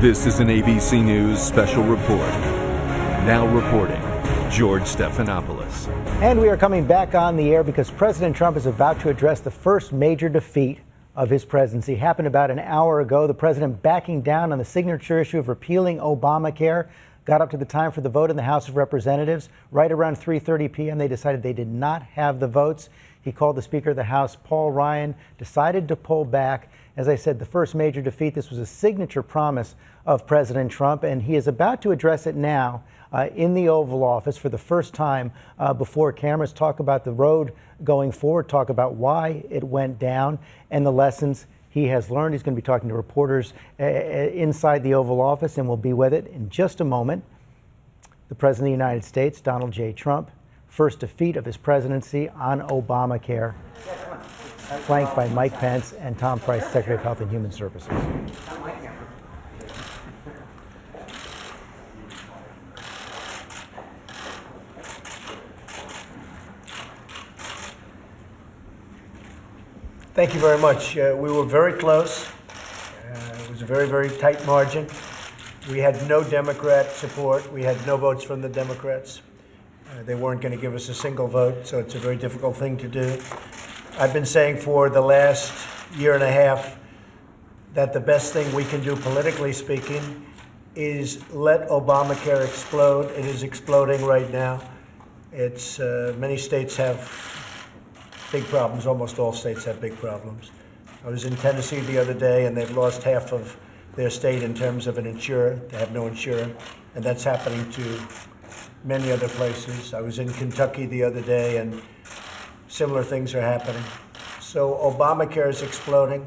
This is an ABC News special report. Now reporting, George Stephanopoulos. And we are coming back on the air because President Trump is about to address the first major defeat of his presidency. It happened about an hour ago. The president backing down on the signature issue of repealing Obamacare. Got up to the time for the vote in the House of Representatives. Right around 3:30 p.m., they decided they did not have the votes. He called the Speaker of the House, Paul Ryan, decided to pull back. As I said, the first major defeat. This was a signature promise of President Trump, and he is about to address it now in the Oval Office for the first time before cameras. Talk about the road going forward, talk about why it went down and the lessons he has learned. He's going to be talking to reporters inside the Oval Office, and we'll be with it in just a moment. The President of the United States, Donald J. Trump, first defeat of his presidency on Obamacare, flanked by Mike Pence and Tom Price, Secretary of Health and Human Services. Thank you very much. We were very close. It was a very, very tight margin. We had no Democrat support. We had no votes from the Democrats. They weren't going to give us a single vote, so it's a very difficult thing to do. I've been saying for the last year and a half that the best thing we can do, politically speaking, is let Obamacare explode. It is exploding right now. It's many states have big problems. Almost all states have big problems. I was in Tennessee the other day, and they've lost half of their state in terms of an insurer. They have no insurer, and that's happening to many other places. I was in Kentucky the other day, and similar things are happening. So Obamacare is exploding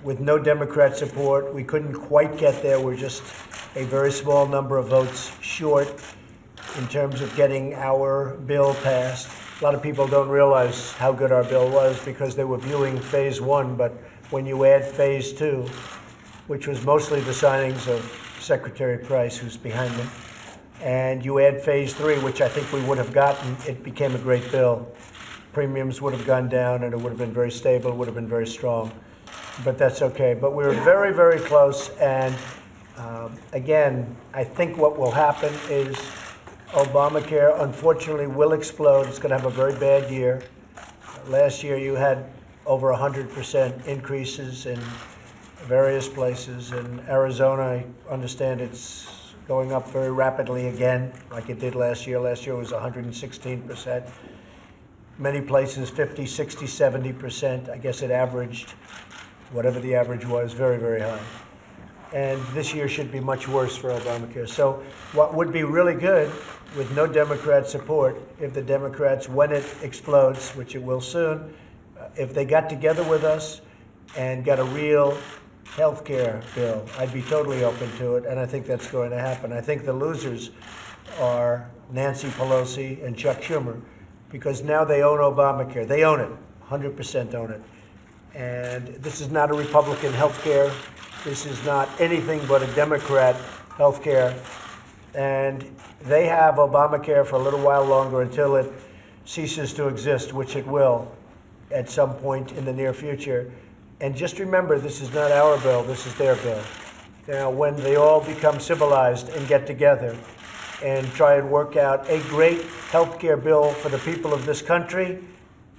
with no Democrat support. We couldn't quite get there. We're just a very small number of votes short in terms of getting our bill passed. A lot of people don't realize how good our bill was because they were viewing phase one, but when you add phase two, which was mostly the signings of Secretary Price, who's behind me, and you add phase three, which I think we would have gotten, it became a great bill. Premiums would have gone down, and it would have been very stable, it would have been very strong, but that's okay. But we were very, very close, and again, I think what will happen is Obamacare, unfortunately, will explode. It's going to have a very bad year. Last year, you had over 100% increases in various places. In Arizona, I understand it's going up very rapidly again, like it did last year. Last year was 116%. Many places, 50, 60, 70%. I guess it averaged, whatever the average was, very, very high. And this year should be much worse for Obamacare. So what would be really good with no Democrat support, if the Democrats, when it explodes, which it will soon, if they got together with us and got a real health care bill, I'd be totally open to it, and I think that's going to happen. I think the losers are Nancy Pelosi and Chuck Schumer, because now they own Obamacare. They own it, 100% own it. And this is not a Republican health care. This is not anything but a Democrat health care. And they have Obamacare for a little while longer until it ceases to exist, which it will at some point in the near future. And just remember, this is not our bill, this is their bill. Now, when they all become civilized and get together and try and work out a great health care bill for the people of this country,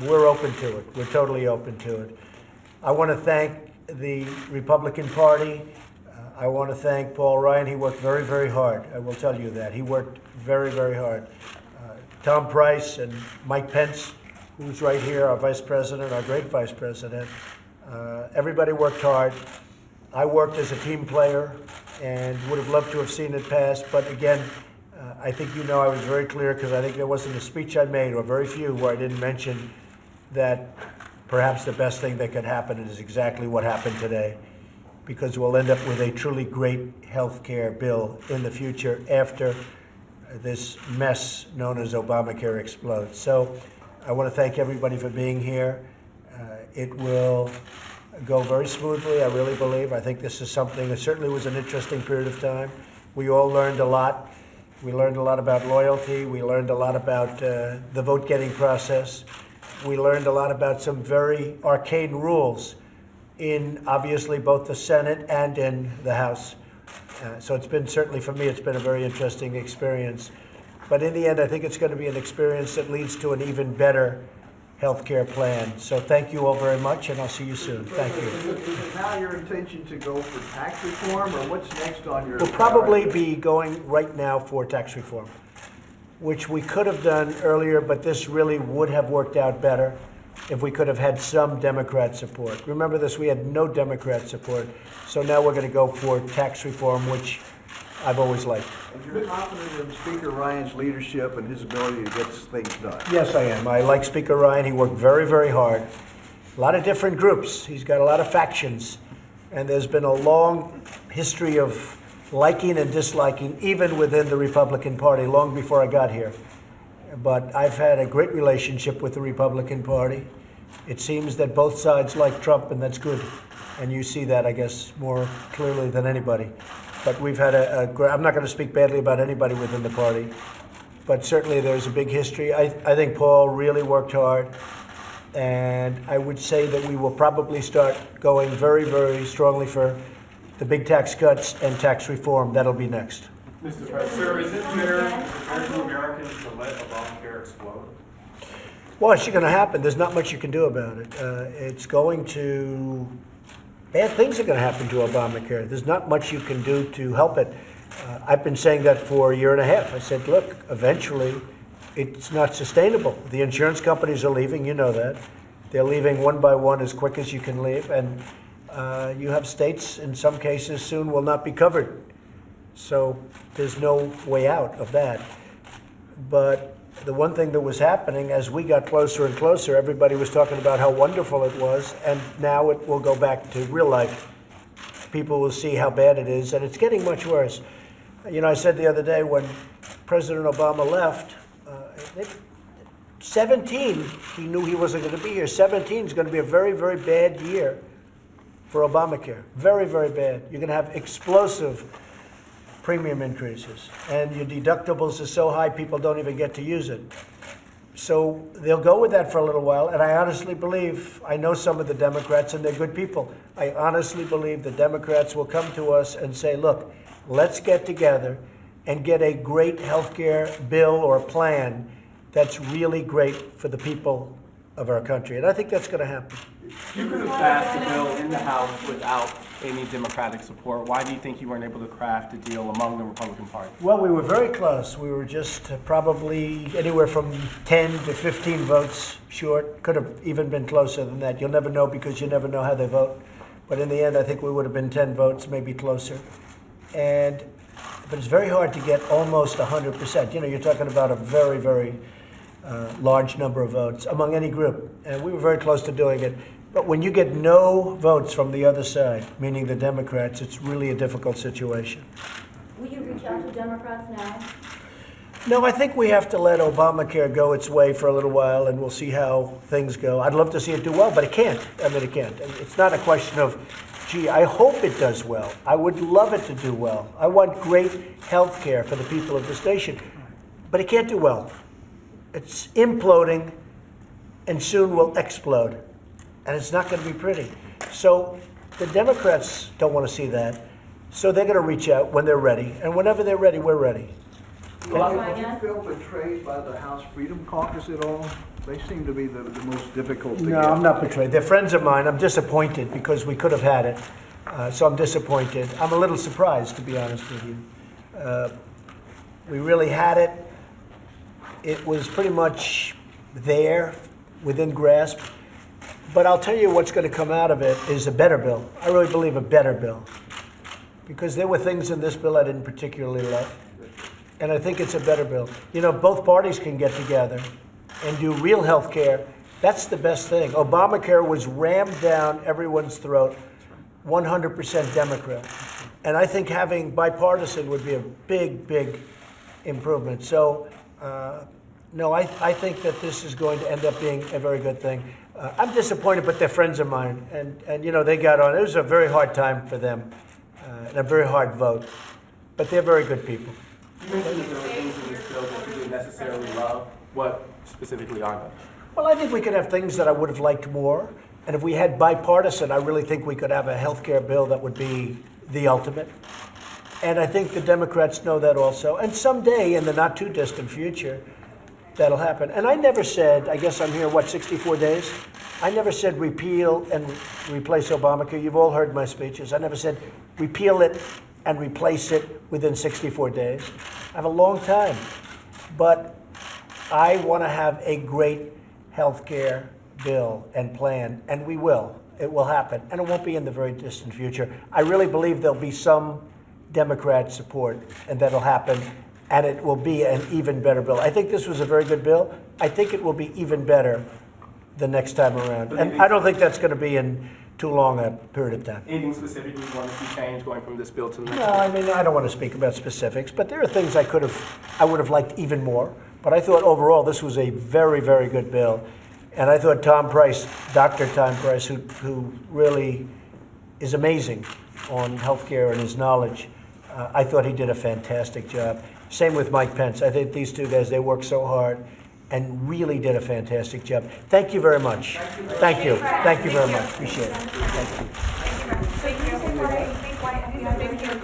we're open to it. We're totally open to it. I want to thank the Republican Party. I want to thank Paul Ryan. He worked very, very hard. I will tell you that. He worked very, very hard. Tom Price and Mike Pence, who's right here, our vice president, our great vice president. Everybody worked hard. I worked as a team player and would have loved to have seen it pass. But again, I think you know I was very clear, because I think there wasn't a speech I made, or very few, where I didn't mention that perhaps the best thing that could happen is exactly what happened today, because we'll end up with a truly great health care bill in the future after this mess known as Obamacare explodes. So I want to thank everybody for being here. It will go very smoothly, I really believe. I think this is something that certainly was an interesting period of time. We all learned a lot. We learned a lot about loyalty. We learned a lot about the vote-getting process. We learned a lot about some very arcane rules in, obviously, both the Senate and in the House. So it's been, certainly for me, it's been a very interesting experience. But in the end, I think it's going to be an experience that leads to an even better health care plan. So thank you all very much, and I'll see you soon. Thank you. Is it now your intention to go for tax reform, or what's next on your? We'll probably be going right now for tax reform, which we could have done earlier, but this really would have worked out better if we could have had some Democrat support. Remember this, we had no Democrat support. So now we're going to go for tax reform, which I've always liked. And you're confident in Speaker Ryan's leadership and his ability to get things done? Yes, I am. I like Speaker Ryan. He worked very, very hard. A lot of different groups. He's got a lot of factions. And there's been a long history of liking and disliking, even within the Republican Party, long before I got here. But I've had a great relationship with the Republican Party. It seems that both sides like Trump, and that's good. And you see that, I guess, more clearly than anybody. But we've had I'm not going to speak badly about anybody within the party, but certainly there's a big history. I think Paul really worked hard, and I would say that we will probably start going very, very strongly for the big tax cuts and tax reform. That'll be next. Mr. President, sir, is it fair to Americans to let Obamacare explode? Well, it's going to happen. There's not much you can do about it. Bad things are going to happen to Obamacare. There's not much you can do to help it. I've been saying that for a year and a half. I said, look, eventually it's not sustainable. The insurance companies are leaving, you know that. They're leaving one by one as quick as you can leave. And you have states, in some cases, soon will not be covered. So there's no way out of that. But the one thing that was happening as we got closer and closer, everybody was talking about how wonderful it was, and now it will go back to real life. People will see how bad it is, and it's getting much worse. You know, I said the other day when President Obama left, 17, he knew he wasn't going to be here. 17 is going to be a very, very bad year for Obamacare. Very, very bad. You're going to have explosive premium increases, and your deductibles are so high people don't even get to use it. So they'll go with that for a little while, and I honestly believe, I know some of the Democrats, and they're good people. I honestly believe the Democrats will come to us and say, look, let's get together and get a great health care bill or plan that's really great for the people of our country. And I think that's going to happen. You could have passed the bill in the House without any Democratic support. Why do you think you weren't able to craft a deal among the Republican Party? Well, we were very close. We were just probably anywhere from 10 to 15 votes short. Could have even been closer than that. You'll never know because you never know how they vote. But in the end, I think we would have been 10 votes, maybe closer. But it's very hard to get almost 100%. You know, you're talking about a very, very large number of votes among any group. And we were very close to doing it. But when you get no votes from the other side, meaning the Democrats, it's really a difficult situation. Will you reach out to Democrats now? No, I think we have to let Obamacare go its way for a little while, and we'll see how things go. I'd love to see it do well, but it can't. I mean, it can't. It's not a question of, gee, I hope it does well. I would love it to do well. I want great health care for the people of this nation. But it can't do well. It's imploding, and soon will explode. And it's not going to be pretty. So the Democrats don't want to see that. So they're going to reach out when they're ready. And whenever they're ready, we're ready. Did you feel betrayed by the House Freedom Caucus at all? They seem to be the most difficult to No, get. I'm not betrayed. They're friends of mine. I'm disappointed because we could have had it. So I'm disappointed. I'm a little surprised, to be honest with you. We really had it. It was pretty much there, within grasp. But I'll tell you what's going to come out of it is a better bill. I really believe a better bill. Because there were things in this bill I didn't particularly love. And I think it's a better bill. You know, both parties can get together and do real health care. That's the best thing. Obamacare was rammed down everyone's throat, 100% Democrat. And I think having bipartisan would be a big, big improvement. So, no, I think that this is going to end up being a very good thing. I'm disappointed, but they're friends of mine. And you know, they got on. It was a very hard time for them, and a very hard vote. But they're very good people. You mentioned that there were things in this bill that you didn't necessarily love. What specifically are they? Well, I think we could have things that I would have liked more. And if we had bipartisan, I really think we could have a health care bill that would be the ultimate. And I think the Democrats know that also. And someday, in the not too distant future, that'll happen. And I never said, I guess I'm here, 64 days? I never said repeal and replace Obamacare. You've all heard my speeches. I never said repeal it and replace it within 64 days. I have a long time. But I want to have a great health care bill and plan, and we will. It will happen, and it won't be in the very distant future. I really believe there'll be some Democrat support, and that'll happen, and it will be an even better bill. I think this was a very good bill. I think it will be even better the next time around. And I don't think that's going to be in too long a period of time. Anything specific you want to see change going from this bill to the next? No, I mean, I don't want to speak about specifics, but there are things I would have liked even more. But I thought overall this was a very, very good bill. And I thought Tom Price, Dr. Tom Price, who really is amazing on healthcare and his knowledge, I thought he did a fantastic job. Same with Mike Pence. I think these two guys, they worked so hard and really did a fantastic job. Thank you very much. Thank you. Thank you very much. Appreciate it. Thank you.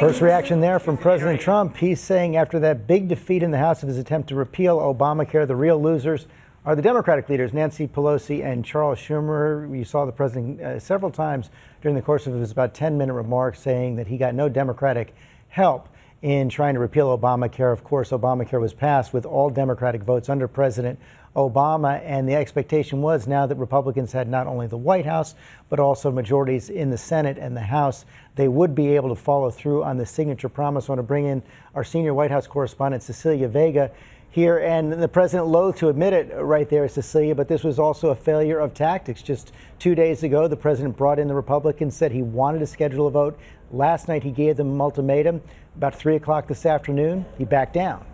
First reaction there from President Trump. He's saying after that big defeat in the House of his attempt to repeal Obamacare, the real losers are the Democratic leaders, Nancy Pelosi and Charles Schumer. You saw the president several times during the course of his about 10-minute remarks saying that he got no Democratic help in trying to repeal Obamacare. Of course, Obamacare was passed with all Democratic votes under President Obama, and the expectation was now that Republicans had not only the White House, but also majorities in the Senate and the House, they would be able to follow through on the signature promise. I want to bring in our senior White House correspondent, Cecilia Vega, here, and the president loath to admit it right there, Cecilia, but this was also a failure of tactics. Just 2 days ago, the president brought in the Republicans, said he wanted to schedule a vote. Last night, he gave them an ultimatum. About 3 o'clock this afternoon, he backed down.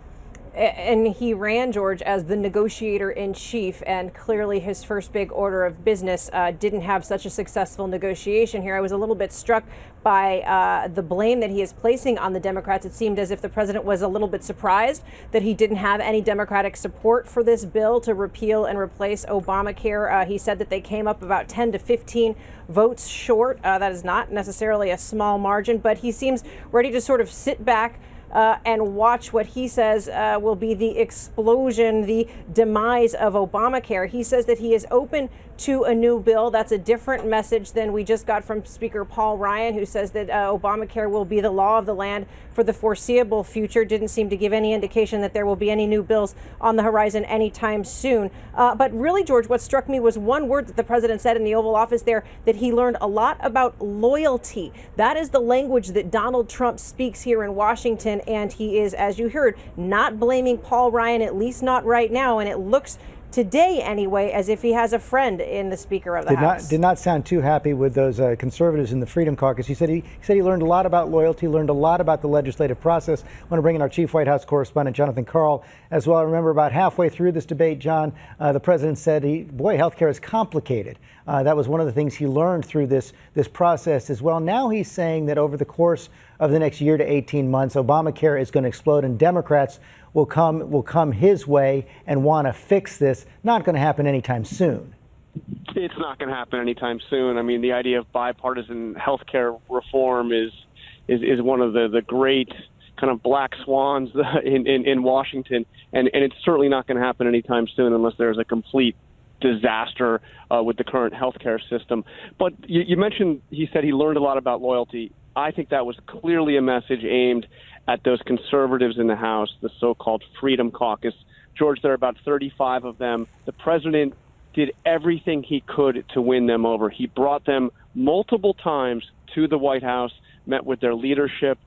And he ran, George, as the negotiator in chief, and clearly his first big order of business didn't have such a successful negotiation here. I was a little bit struck by the blame that he is placing on the Democrats. It seemed as if the president was a little bit surprised that he didn't have any Democratic support for this bill to repeal and replace Obamacare. He said that they came up about 10 to 15 votes short. That is not necessarily a small margin, but he seems ready to sort of sit back and watch what he says will be the explosion, the demise of Obamacare. He says that he is open to a new bill. That's a different message than we just got from Speaker Paul Ryan, who says that Obamacare will be the law of the land for the foreseeable future. Didn't seem to give any indication that there will be any new bills on the horizon anytime soon. But really, George, what struck me was one word that the president said in the Oval Office there, that he learned a lot about loyalty. That is the language that Donald Trump speaks here in Washington, and he is, as you heard, not blaming Paul Ryan, at least not right now, and it looks today anyway as if he has a friend in the Speaker of the House. Did not sound too happy with those conservatives in the Freedom Caucus. He said he learned a lot about loyalty, learned a lot about the legislative process. I want to bring in our chief White House correspondent, Jonathan Karl, as well. I remember about halfway through this debate, John, the president said, boy, healthcare is complicated. That was one of the things he learned through this process as well. Now he's saying that over the course of the next year to 18 months, Obamacare is going to explode, and Democrats will come his way and want to fix this. Not going to happen anytime soon. It's not going to happen anytime soon. I mean, the idea of bipartisan healthcare reform is one of the great kind of black swans in Washington, and it's certainly not going to happen anytime soon unless there's a complete disaster with the current healthcare system. But you mentioned he said he learned a lot about loyalty. I think that was clearly a message aimed at those conservatives in the House, the so-called Freedom Caucus. George, there are about 35 of them. The president did everything he could to win them over. He brought them multiple times to the White House, met with their leadership,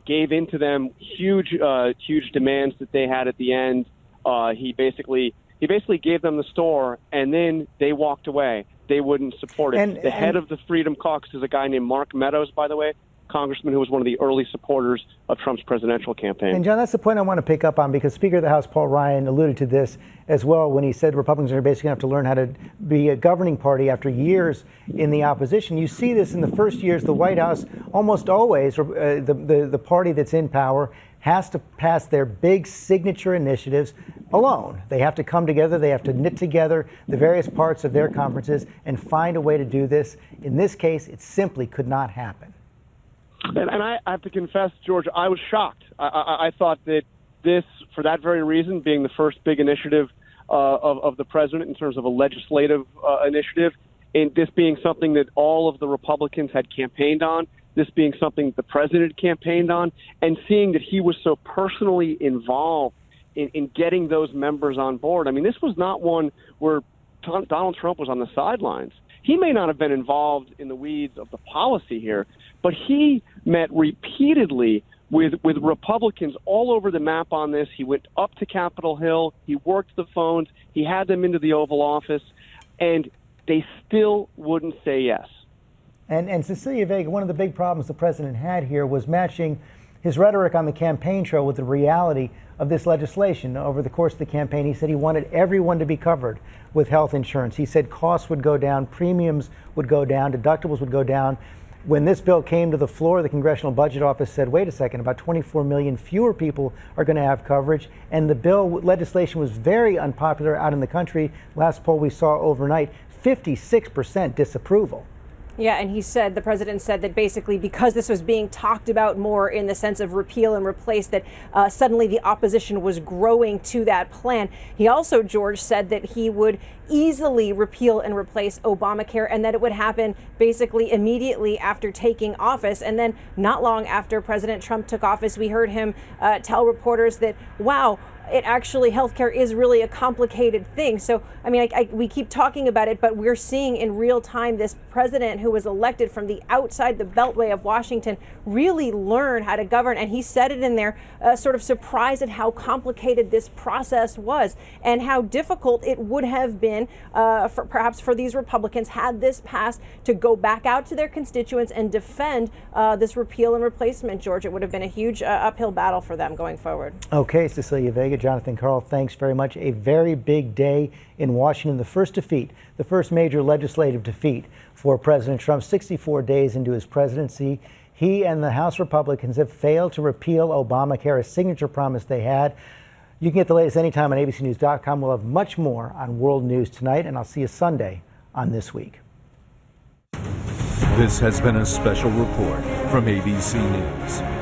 gave in to them huge demands that they had at the end. He basically gave them the store, and then they walked away. They wouldn't support it. The head of the Freedom Caucus is a guy named Mark Meadows, by the way, congressman who was one of the early supporters of Trump's presidential campaign. And John, that's the point I want to pick up on, because Speaker of the House Paul Ryan alluded to this as well when he said Republicans are basically going to have to learn how to be a governing party after years in the opposition. You see this in the first years, the White House, almost always the party that's in power has to pass their big signature initiatives alone. They have to come together. They have to knit together the various parts of their conferences and find a way to do this. In this case, it simply could not happen. And I have to confess, George, I was shocked. I thought that this, for that very reason, being the first big initiative of the president in terms of a legislative initiative, and this being something that all of the Republicans had campaigned on, this being something the president campaigned on, and seeing that he was so personally involved in getting those members on board. I mean, this was not one where Donald Trump was on the sidelines. He may not have been involved in the weeds of the policy here, but he met repeatedly with Republicans all over the map on this. He went up to Capitol Hill. He worked the phones. He had them into the Oval Office, and they still wouldn't say yes. And Cecilia Vega, one of the big problems the president had here was matching his rhetoric on the campaign trail with the reality of this legislation. Over the course of the campaign, he said he wanted everyone to be covered with health insurance. He said costs would go down, premiums would go down, deductibles would go down. When this bill came to the floor, the Congressional Budget Office said, wait a second, about 24 million fewer people are going to have coverage. And the bill legislation was very unpopular out in the country. Last poll we saw overnight, 56% disapproval. Yeah, and the president said that basically because this was being talked about more in the sense of repeal and replace, that suddenly the opposition was growing to that plan. He also, George, said that he would easily repeal and replace Obamacare and that it would happen basically immediately after taking office. And then not long after President Trump took office, we heard him tell reporters that, wow, healthcare is really a complicated thing. So, I mean, we keep talking about it, but we're seeing in real time this president who was elected from the outside the beltway of Washington really learn how to govern. And he said it in there, sort of surprised at how complicated this process was and how difficult it would have been perhaps for these Republicans, had this passed, to go back out to their constituents and defend this repeal and replacement, George. It would have been a huge uphill battle for them going forward. Okay, Cecilia Vega. Jonathan Karl, thanks very much. A very big day in Washington, the first major legislative defeat for President Trump. 64 days into his presidency, he and the House Republicans have failed to repeal Obamacare, a signature promise they had. You can get the latest anytime on abcnews.com. We'll have much more on world news tonight, and I'll see you Sunday on This Week. This has been a special report from ABC News.